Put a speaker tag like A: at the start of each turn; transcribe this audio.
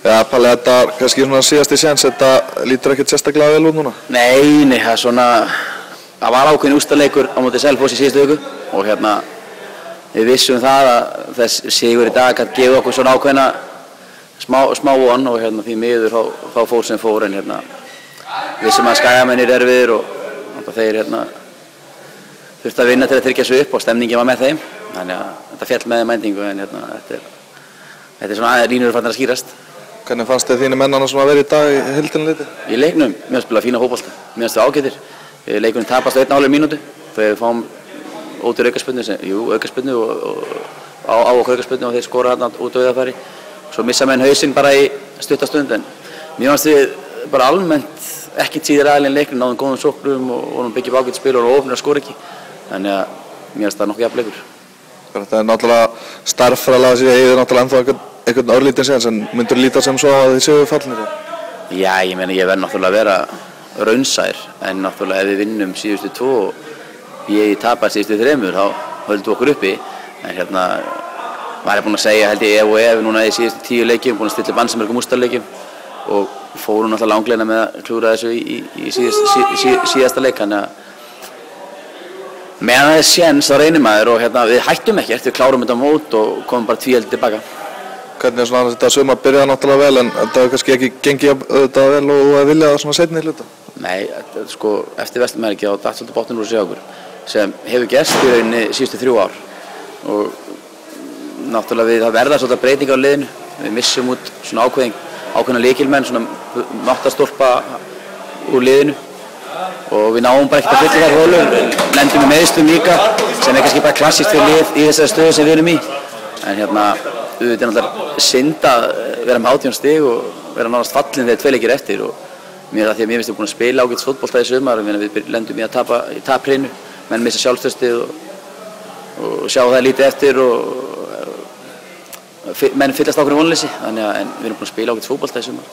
A: Ja, Palli, þetta er kannski svona síðasti séns, þetta lítur ekkert sérstaklega vel út núna?
B: Nei, það er svona, það var ákveðin úrslitaleikur á móti Selfoss í síðustu viku og við vissum það að þess sigur í dag gæti gefa okkur svona ákveðina smá von og því miður þá fór sem fór en vissum að Skagamennir erfiðir og þeir þurftu að vinna til að tryggja sig upp og stemningin var með þeim þannig að þetta féll með mændingu en þetta er svona aðeins línur farnar að skýrast.
A: Hvernig fannst þið þínir mennana svona að vera í dag í heildina liti?
B: Í leiknum, mér spila fína fótbolta, mér finnst við ágætir. Leikurinn tapast á 1,5 mínútu þegar við fáum ótur aukaspyrnu og á okkur aukaspyrnu og þeir skora þarna út auðafæri. Svo missa menn hausinn bara í stutta stund en mér fannst við bara almennt ekki síður aðilinn leiknum, náðum góðum sóknum og vorum byggjum ágætt spil og ofnir að skora ekki. Þannig að mér finnst það nokkuð jafn leikur.
A: Þetta er náttúrulega starffræðilega séð eigið náttúrulega ennþá einhvern örlítinn séns en myndur líta sem svo að þið séu fallnir?
B: Já, ég verð náttúrulega að vera raunsær en náttúrulega ef við vinnum síðustu 2 og ég tapar síðustu 3 þá höldum okkur uppi en maður er búinn að segja held ég ef núna í síðustu 10 leikjum búinn að stilla upp ansimörgum úrslitaleikjum og fórum náttúrulega langleina með að klúra þessu í síðasta leik þannig að meðan það er séns þá reynir maður og við hættum ekkert, við klárum þetta mót og komum bara tvíheld tilbaka.
A: Hvernig er svona þetta sumar byrjaði náttúrulega vel en þetta hefur kannski ekki gengið þetta vel og þú hefði viljað það svona seinni hluta? Nei,
B: eftir Vesturmerki á datt svolítið botninn úr sig okkur sem hefur gerst í rauninni síðustu 3 ár og náttúrulega það verða svolítið breyting á liðinu, við missum út svona ákveðna lykilmenn, svona máttastólpa úr liðinu og við náum bara ekkert að fylla þær holur, lendum í meiðslum líka sem er kannski bara klassískt fyrir lið í þessari stöðu sem við erum í en auðvitað er náttúrulega synd að vera með 18 stig og vera nánast fallin þegar 2 leikir eftir og mér finnst við búin að spila ágætis fótbolta í sumar við lendum í að tapa í taphreinu menn missa sjálfstraustið og sjá það lítið eftir og menn fyllast okkur í vonleysi þannig að við erum búin að spila ágætis fótbolta í sumar.